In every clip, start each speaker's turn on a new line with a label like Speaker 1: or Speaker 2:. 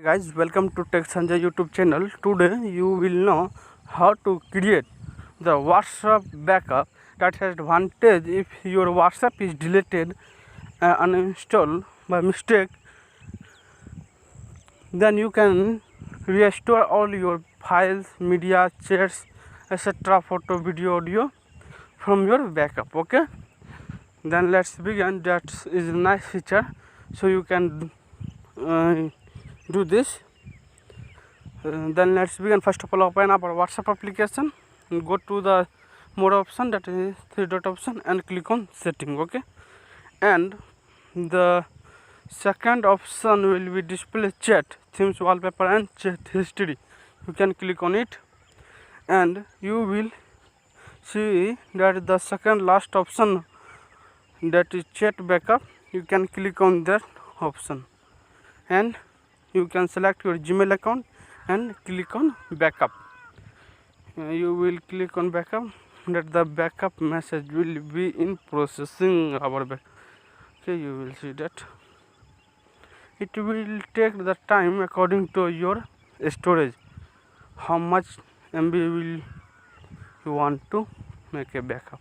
Speaker 1: Guys, welcome to Tech Sunjay YouTube channel. Today you will know how to create the WhatsApp backup. That has advantage if your WhatsApp is deleted and uninstalled by mistake, then you can restore all your files, media, chats, etc., photo, video, audio from your backup. Okay, then let's begin. That is a nice feature, so you can do this. Then let's begin. First of all, open up our WhatsApp application and go to the more option, that is three dot option, and click on setting. Okay, and the second option will be display chat, themes, wallpaper, and chat history. You can click on it and you will see that the second last option, that is chat backup. You can click on that option and you can select your Gmail account and click on backup. You will click on backup, that the backup message will be in processing our back. Okay, you will see that it will take the time according to your storage, how much MB will you want to make a backup.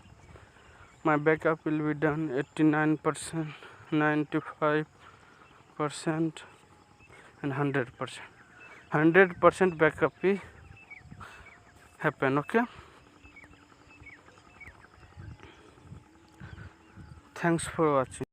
Speaker 1: My backup will be done 89%, 95%, and 100%. 100% backup will happen. Okay, thanks for watching.